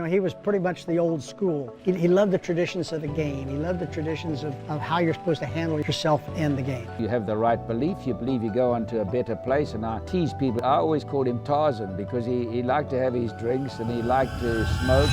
he was pretty much the old school. He loved the traditions of the game. He loved the traditions of how you're supposed to handle yourself in the game. You have the right belief, you believe you go on to a better place, and I tease people. I always called him Tarzan because he liked to have his drinks and he liked to smoke.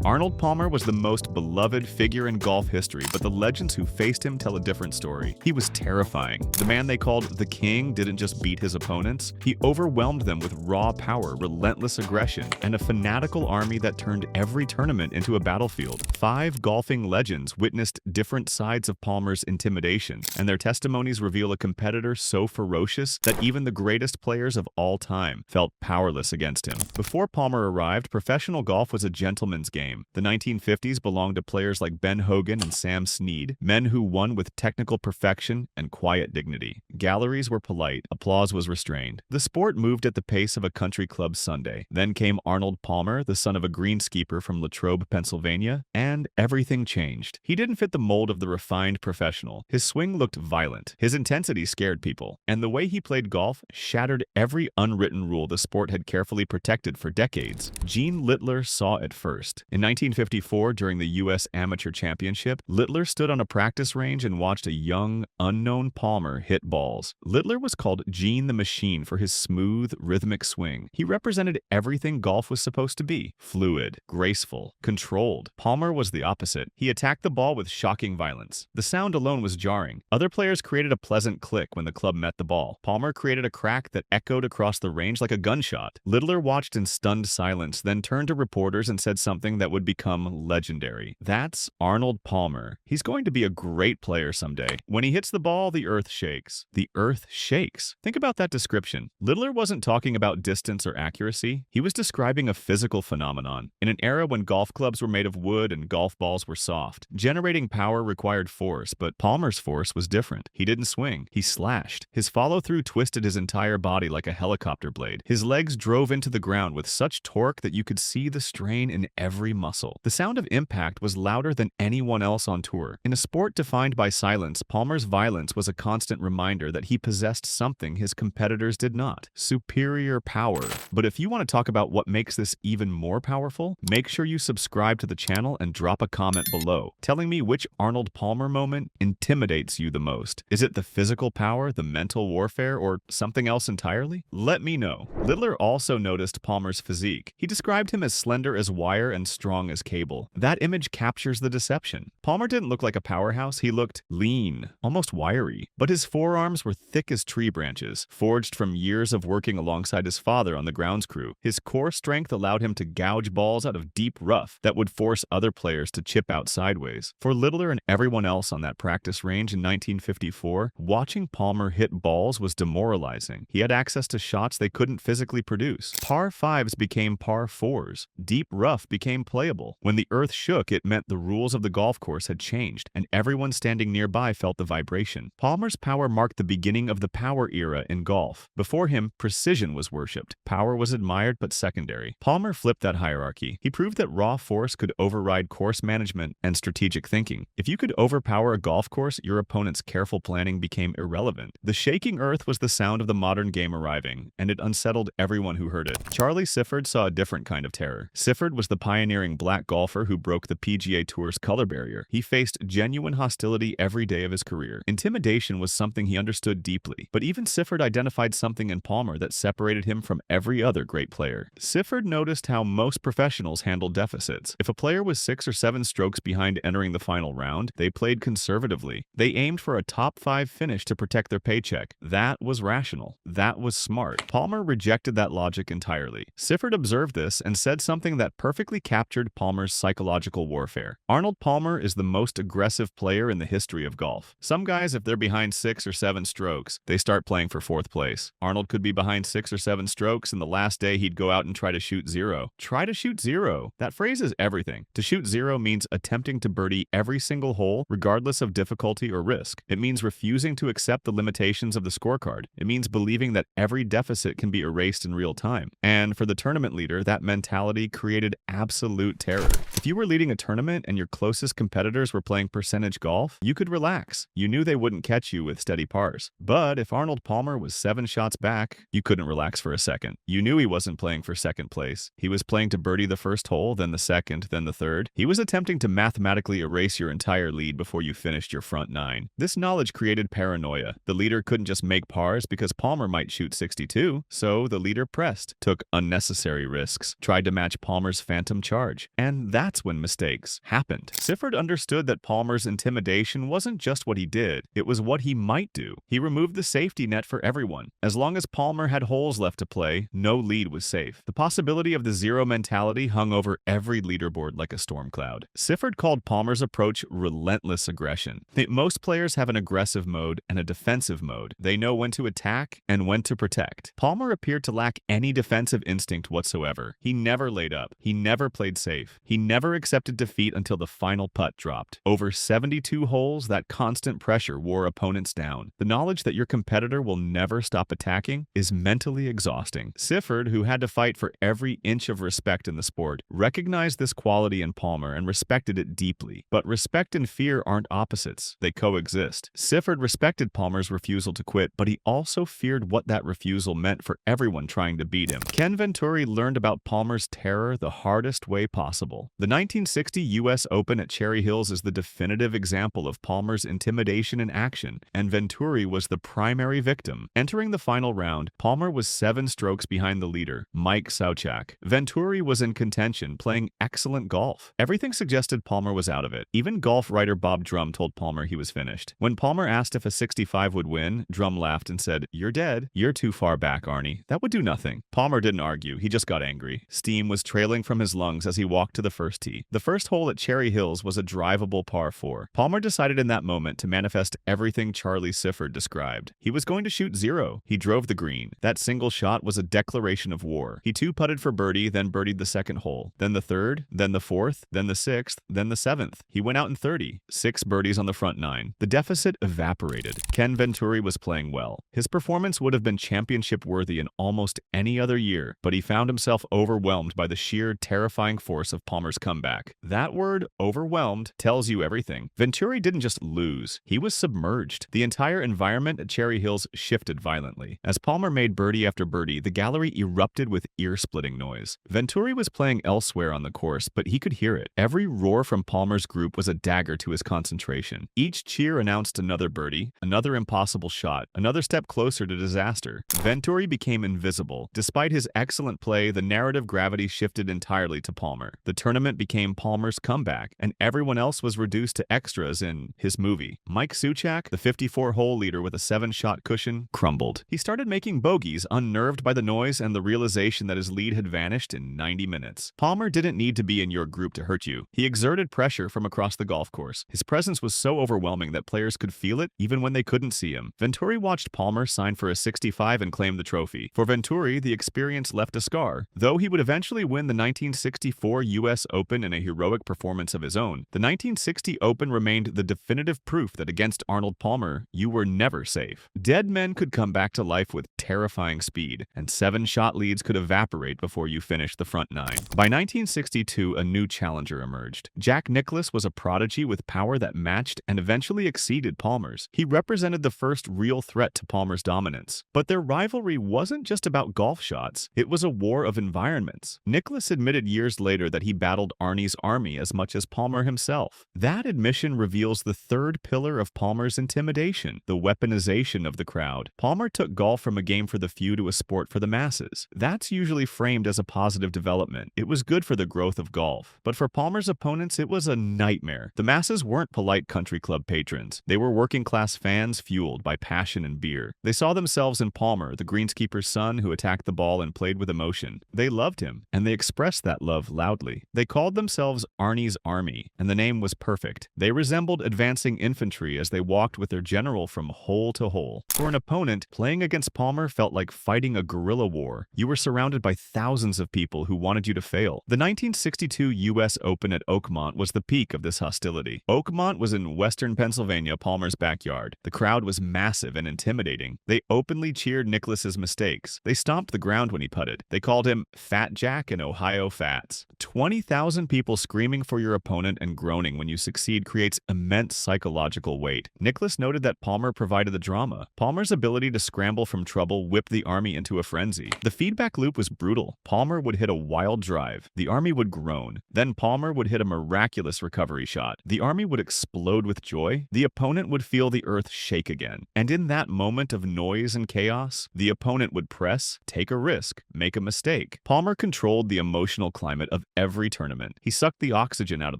Arnold Palmer was the most beloved figure in golf history, but the legends who faced him tell a different story. He was terrifying. The man they called the King didn't just beat his opponents, he overwhelmed them with raw power, relentless aggression, and a fanatical army that turned every tournament into a battlefield. 5 golfing legends witnessed different sides of Palmer's intimidation, and their testimonies reveal a competitor so ferocious that even the greatest players of all time felt powerless against him. Before Palmer arrived, professional golf was a gentleman's game. The 1950s belonged to players like Ben Hogan and Sam Snead, men who won with technical perfection and quiet dignity. Galleries were polite, applause was restrained. The sport moved at the pace of a country club Sunday. Then came Arnold Palmer, the son of a greenskeeper from Latrobe, Pennsylvania, and everything changed. He didn't fit the mold of the refined professional. His swing looked violent, his intensity scared people, and the way he played golf shattered every unwritten rule the sport had carefully protected for decades. Gene Littler saw it first. In 1954, during the U.S. Amateur Championship, Littler stood on a practice range and watched a young, unknown Palmer hit balls. Littler was called Gene the Machine for his smooth, rhythmic swing. He represented everything golf was supposed to be: fluid, graceful, controlled. Palmer was the opposite. He attacked the ball with shocking violence. The sound alone was jarring. Other players created a pleasant click when the club met the ball. Palmer created a crack that echoed across the range like a gunshot. Littler watched in stunned silence, then turned to reporters and said something that would become legendary. That's Arnold Palmer. He's going to be a great player someday. When he hits the ball, the earth shakes. The earth shakes. Think about that description. Littler wasn't talking about distance or accuracy. He was describing a physical phenomenon. In an era when golf clubs were made of wood and golf balls were soft, generating power required force, but Palmer's force was different. He didn't swing. He slashed. His follow-through twisted his entire body like a helicopter blade. His legs drove into the ground with such torque that you could see the strain in every muscle. The sound of impact was louder than anyone else on tour. In a sport defined by silence, Palmer's violence was a constant reminder that he possessed something his competitors did not: superior power. But if you want to talk about what makes this even more powerful, make sure you subscribe to the channel and drop a comment below, telling me which Arnold Palmer moment intimidates you the most. Is it the physical power, the mental warfare, or something else entirely? Let me know. Littler also noticed Palmer's physique. He described him as slender as wire and strong as cable. That image captures the deception. Palmer didn't look like a powerhouse. He looked lean, almost wiry. But his forearms were thick as tree branches, forged from years of working alongside his father on the grounds crew. His core strength allowed him to gouge balls out of deep rough that would force other players to chip out sideways. For Littler and everyone else on that practice range in 1954, watching Palmer hit balls was demoralizing. He had access to shots they couldn't physically produce. Par 5s became par 4s. Deep rough became playable. When the earth shook, it meant the rules of the golf course had changed, and everyone standing nearby felt the vibration. Palmer's power marked the beginning of the power era in golf. Before him, precision was worshipped. Power was admired but secondary. Palmer flipped that hierarchy. He proved that raw force could override course management and strategic thinking. If you could overpower a golf course, your opponent's careful planning became irrelevant. The shaking earth was the sound of the modern game arriving, and it unsettled everyone who heard it. Charlie Sifford saw a different kind of terror. Sifford was the pioneering black golfer who broke the PGA Tour's color barrier. He faced genuine hostility every day of his career. Intimidation was something he understood deeply, but even Sifford identified something in Palmer that separated him from every other great player. Sifford noticed how most professionals handled deficits. If a player was 6 or 7 strokes behind entering the final round, they played conservatively. They aimed for a top 5 finish to protect their paycheck. That was rational. That was smart. Palmer rejected that logic entirely. Sifford observed this and said something that perfectly captured Palmer's psychological warfare. Arnold Palmer is the most aggressive player in the history of golf. Some guys, if they're behind 6 or 7 strokes, they start playing for 4th place. Arnold could be behind 6 or 7 strokes, and the last day he'd go out and try to shoot 0. Try to shoot 0. That phrase is everything. To shoot 0 means attempting to birdie every single hole, regardless of difficulty or risk. It means refusing to accept the limitations of the scorecard. It means believing that every deficit can be erased in real time. And for the tournament leader, that mentality created absolute absolute terror. If you were leading a tournament and your closest competitors were playing percentage golf, you could relax. You knew they wouldn't catch you with steady pars. But if Arnold Palmer was 7 shots back, you couldn't relax for a second. You knew he wasn't playing for second place. He was playing to birdie the first hole, then the second, then the third. He was attempting to mathematically erase your entire lead before you finished your front 9. This knowledge created paranoia. The leader couldn't just make pars because Palmer might shoot 62, so the leader pressed, took unnecessary risks, tried to match Palmer's phantom charge. And that's when mistakes happened. Sifford understood that Palmer's intimidation wasn't just what he did, it was what he might do. He removed the safety net for everyone. As long as Palmer had holes left to play, no lead was safe. The possibility of the zero mentality hung over every leaderboard like a storm cloud. Sifford called Palmer's approach relentless aggression. Most players have an aggressive mode and a defensive mode. They know when to attack and when to protect. Palmer appeared to lack any defensive instinct whatsoever. He never laid up. He never played safe. He never accepted defeat until the final putt dropped. Over 72 holes, that constant pressure wore opponents down. The knowledge that your competitor will never stop attacking is mentally exhausting. Sifford, who had to fight for every inch of respect in the sport, recognized this quality in Palmer and respected it deeply. But respect and fear aren't opposites. They coexist. Sifford respected Palmer's refusal to quit, but he also feared what that refusal meant for everyone trying to beat him. Ken Venturi learned about Palmer's terror the hardest way possible. The 1960 U.S. Open at Cherry Hills is the definitive example of Palmer's intimidation in action, and Venturi was the primary victim. Entering the final round, Palmer was 7 strokes behind the leader, Mike Souchak. Venturi was in contention, playing excellent golf. Everything suggested Palmer was out of it. Even golf writer Bob Drum told Palmer he was finished. When Palmer asked if a 65 would win, Drum laughed and said, "You're dead. You're too far back, Arnie. That would do nothing." Palmer didn't argue. He just got angry. Steam was trailing from his lungs as he walked to the first tee. The first hole at Cherry Hills was a drivable par 4. Palmer decided in that moment to manifest everything Charlie Sifford described. He was going to shoot 0. He drove the green. That single shot was a declaration of war. He 2-putted for birdie, then birdied the second hole, then the third, then the fourth, then the sixth, then the seventh. He went out in 30. 6 birdies on the front 9. The deficit evaporated. Ken Venturi was playing well. His performance would have been championship-worthy in almost any other year, but he found himself overwhelmed by the sheer terrifying force of Palmer's comeback. That word, overwhelmed, tells you everything. Venturi didn't just lose, he was submerged. The entire environment at Cherry Hills shifted violently. As Palmer made birdie after birdie, the gallery erupted with ear-splitting noise. Venturi was playing elsewhere on the course, but he could hear it. Every roar from Palmer's group was a dagger to his concentration. Each cheer announced another birdie, another impossible shot, another step closer to disaster. Venturi became invisible. Despite his excellent play, the narrative gravity shifted entirely to Palmer. The tournament became Palmer's comeback, and everyone else was reduced to extras in his movie. Mike Souchak, the 54-hole leader with a 7-shot cushion, crumbled. He started making bogeys, unnerved by the noise and the realization that his lead had vanished in 90 minutes. Palmer didn't need to be in your group to hurt you. He exerted pressure from across the golf course. His presence was so overwhelming that players could feel it even when they couldn't see him. Venturi watched Palmer sign for a 65 and claim the trophy. For Venturi, the experience left a scar. Though he would eventually win the 1964 U.S. Open in a heroic performance of his own, the 1960 Open remained the definitive proof that against Arnold Palmer, you were never safe. Dead men could come back to life with terrifying speed, and 7-shot leads could evaporate before you finished the front 9. By 1962, a new challenger emerged. Jack Nicklaus was a prodigy with power that matched and eventually exceeded Palmer's. He represented the first real threat to Palmer's dominance. But their rivalry wasn't just about golf shots. It was a war of environments. Nicklaus admitted years later that he battled Arnie's army as much as Palmer himself. That admission reveals the third pillar of Palmer's intimidation, the weaponization of the crowd. Palmer took golf from a game for the few to a sport for the masses. That's usually framed as a positive development. It was good for the growth of golf. But for Palmer's opponents, it was a nightmare. The masses weren't polite country club patrons. They were working-class fans fueled by passion and beer. They saw themselves in Palmer, the greenskeeper's son who attacked the ball and played with emotion. They loved him, and they expressed that love loudly. They called themselves Arnie's Army, and the name was perfect. They resembled advancing infantry as they walked with their general from hole to hole. For an opponent, playing against Palmer felt like fighting a guerrilla war. You were surrounded by thousands of people who wanted you to fail. The 1962 U.S. Open at Oakmont was the peak of this hostility. Oakmont was in western Pennsylvania, Palmer's backyard. The crowd was massive and intimidating. They openly cheered Nicklaus's mistakes. They stomped the ground when he putted. They called him Fat Jack and Ohio Fats. 20,000 people screaming for your opponent and groaning when you succeed creates immense psychological weight. Nicholas noted that Palmer provided the drama. Palmer's ability to scramble from trouble whipped the army into a frenzy. The feedback loop was brutal. Palmer would hit a wild drive. The army would groan. Then Palmer would hit a miraculous recovery shot. The army would explode with joy. The opponent would feel the earth shake again. And in that moment of noise and chaos, the opponent would press, take a risk, make a mistake. Palmer controlled the emotional climate of every tournament. He sucked the oxygen out of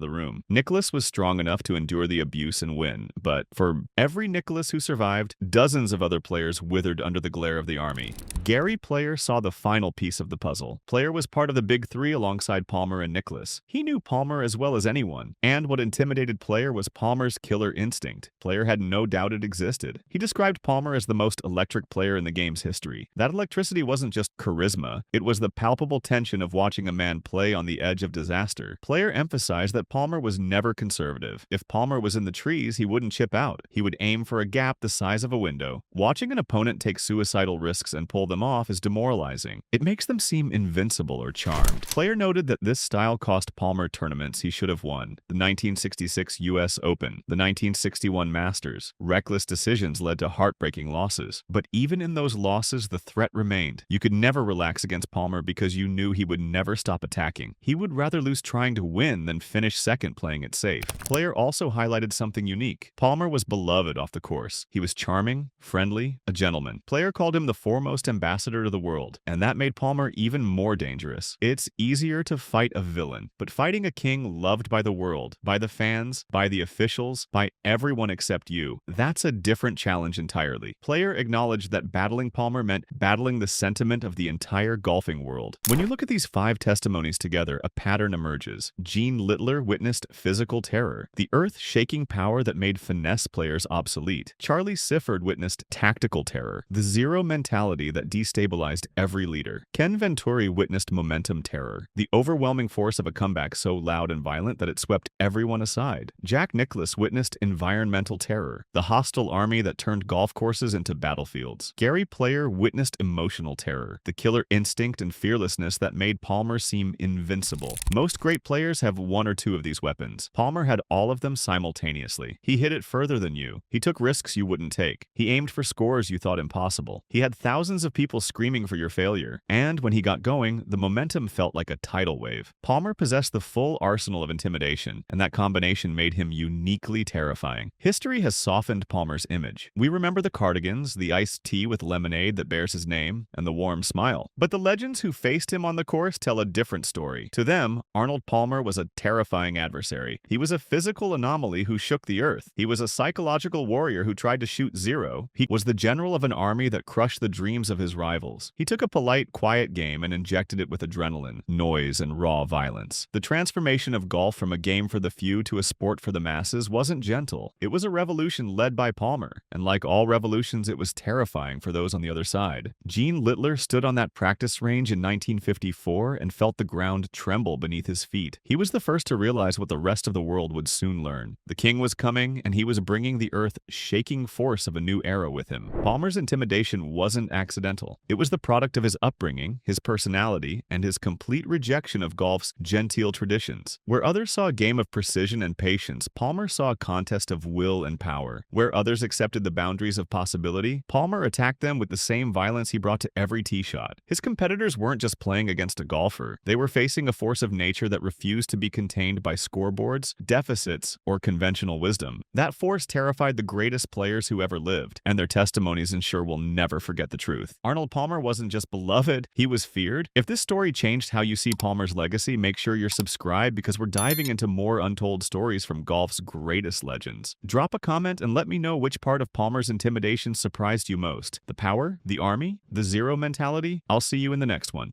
the room. Nicholas was strong enough to endure the abuse and win, but for every Nicholas who survived, dozens of other players withered under the glare of the army. Gary Player saw the final piece of the puzzle. Player was part of the big three alongside Palmer and Nicholas. He knew Palmer as well as anyone, and what intimidated Player was Palmer's killer instinct. Player had no doubt it existed. He described Palmer as the most electric player in the game's history. That electricity wasn't just charisma, it was the palpable tension of watching a man play on the edge of disaster. Player emphasized that Palmer was never conservative. If Palmer was in the trees, he wouldn't chip out. He would aim for a gap the size of a window. Watching an opponent take suicidal risks and pull them off is demoralizing. It makes them seem invincible or charmed. Player noted that this style cost Palmer tournaments he should have won. The 1966 U.S. Open, the 1961 Masters. Reckless decisions led to heartbreaking losses. But even in those losses, the threat remained. You could never relax against Palmer because you knew he would never stop attacking. He would rather lose trying to win than finish second playing it safe. Player also highlighted something unique. Palmer was beloved off the course. He was charming, friendly, a gentleman. Player called him the foremost ambassador to the world, and that made Palmer even more dangerous. It's easier to fight a villain, but fighting a king loved by the world, by the fans, by the officials, by everyone except you, that's a different challenge entirely. Player acknowledged that battling Palmer meant battling the sentiment of the entire golfing world. When you look at these 5 testimonies together, a pattern emerges. Gene Littler witnessed physical terror, the earth-shaking power that made finesse players obsolete. Charlie Sifford witnessed tactical terror, the zero mentality that destabilized every leader. Ken Venturi witnessed momentum terror, the overwhelming force of a comeback so loud and violent that it swept everyone aside. Jack Nicklaus witnessed environmental terror, the hostile army that turned golf courses into battlefields. Gary Player witnessed emotional terror, the killer instinct and fearlessness that made Palmer seem invincible. Most great players have one or two of these weapons. Palmer had all of them simultaneously. He hit it further than you. He took risks you wouldn't take. He aimed for scores you thought impossible. He had thousands of people screaming for your failure. And when he got going, the momentum felt like a tidal wave. Palmer possessed the full arsenal of intimidation, and that combination made him uniquely terrifying. History has softened Palmer's image. We remember the cardigans, the iced tea with lemonade that bears his name, and the warm smile. But the legends who faced him on the course tell a different story. To them, Arnold Palmer was a terrifying adversary. He was a physical anomaly who shook the earth. He was a psychological warrior who tried to shoot zero. He was the general of an army that crushed the dreams of his rivals. He took a polite, quiet game and injected it with adrenaline, noise, and raw violence. The transformation of golf from a game for the few to a sport for the masses wasn't gentle. It was a revolution led by Palmer, and like all revolutions, it was terrifying for those on the other side. Gene Littler stood on that practice range in 1954 and felt the ground tremble beneath his feet. He was the first to realize what the rest of the world would soon learn. The king was coming, and he was bringing the earth-shaking force of a new era with him. Palmer's intimidation wasn't accidental. It was the product of his upbringing, his personality, and his complete rejection of golf's genteel traditions. Where others saw a game of precision and patience, Palmer saw a contest of will and power. Where others accepted the boundaries of possibility, Palmer attacked them with the same violence he brought to every tee shot. His competitors weren't just playing against a golfer. They were facing a force of nature that refused to be contained by scoreboards, deficits, or conventional wisdom. That force terrified the greatest players who ever lived, and their testimonies ensure we'll never forget the truth. Arnold Palmer wasn't just beloved, he was feared. If this story changed how you see Palmer's legacy, make sure you're subscribed because we're diving into more untold stories from golf's greatest legends. Drop a comment and let me know which part of Palmer's intimidation surprised you most. The power? The army? The zero mentality? I'll see you in the next one.